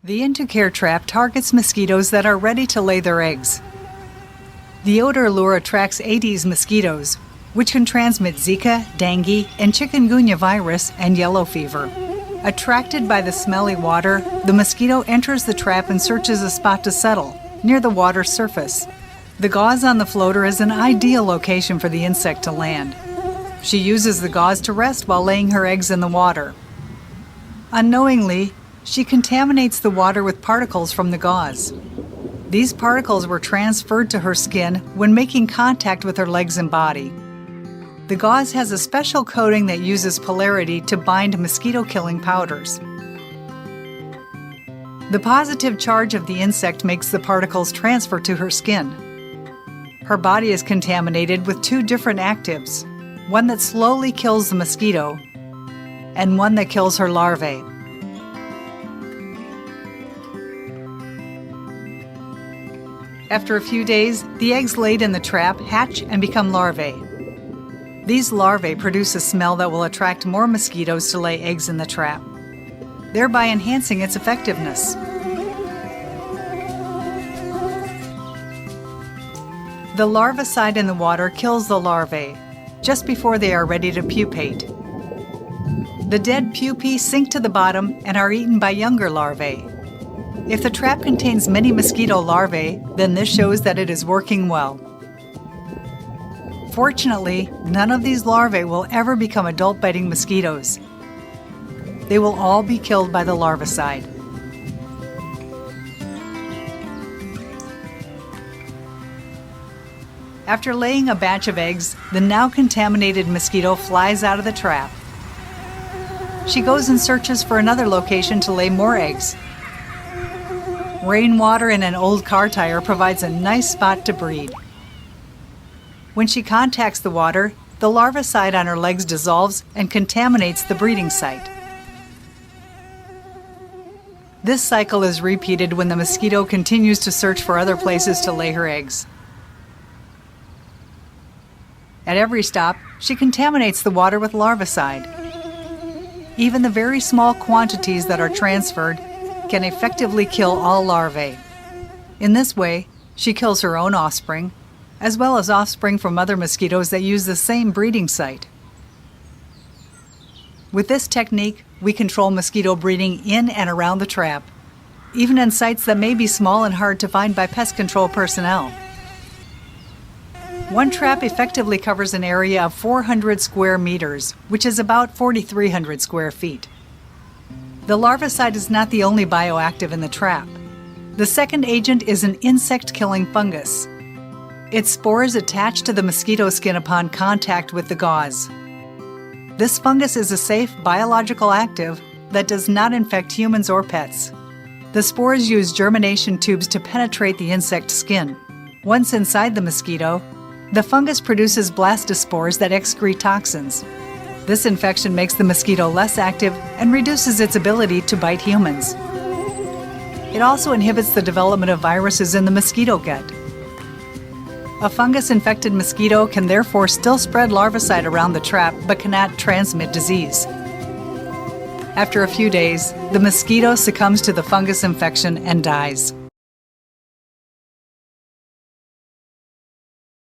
The In2Care trap targets mosquitoes that are ready to lay their eggs. The odor lure attracts Aedes mosquitoes, which can transmit Zika, dengue, and chikungunya virus and yellow fever. Attracted by the smelly water, the mosquito enters the trap and searches a spot to settle, near the water's surface. The gauze on the floater is an ideal location for the insect to land. She uses the gauze to rest while laying her eggs in the water. Unknowingly, she contaminates the water with particles from the gauze. These particles were transferred to her skin when making contact with her legs and body. The gauze has a special coating that uses polarity to bind mosquito-killing powders. The positive charge of the insect makes the particles transfer to her skin. Her body is contaminated with two different actives, one that slowly kills the mosquito and one that kills her larvae. After a few days, the eggs laid in the trap hatch and become larvae. These larvae produce a smell that will attract more mosquitoes to lay eggs in the trap, thereby enhancing its effectiveness. The larvicide in the water kills the larvae just before they are ready to pupate. The dead pupae sink to the bottom and are eaten by younger larvae. If the trap contains many mosquito larvae, then this shows that it is working well. Fortunately, none of these larvae will ever become adult-biting mosquitoes. They will all be killed by the larvicide. After laying a batch of eggs, the now contaminated mosquito flies out of the trap. She goes and searches for another location to lay more eggs. Rainwater in an old car tire provides a nice spot to breed. When she contacts the water, the larvicide on her legs dissolves and contaminates the breeding site. This cycle is repeated when the mosquito continues to search for other places to lay her eggs. At every stop, she contaminates the water with larvicide. Even the very small quantities that are transferred can effectively kill all larvae. In this way, she kills her own offspring, as well as offspring from other mosquitoes that use the same breeding site. With this technique, we control mosquito breeding in and around the trap, even in sites that may be small and hard to find by pest control personnel. One trap effectively covers an area of 400 square meters, which is about 4,300 square feet. The larvicide is not the only bioactive in the trap. The second agent is an insect-killing fungus. Its spores attach to the mosquito skin upon contact with the gauze. This fungus is a safe biological active that does not infect humans or pets. The spores use germination tubes to penetrate the insect skin. Once inside the mosquito, the fungus produces blastospores that excrete toxins. This infection makes the mosquito less active and reduces its ability to bite humans. It also inhibits the development of viruses in the mosquito gut. A fungus-infected mosquito can therefore still spread larvicide around the trap but cannot transmit disease. After a few days, the mosquito succumbs to the fungus infection and dies.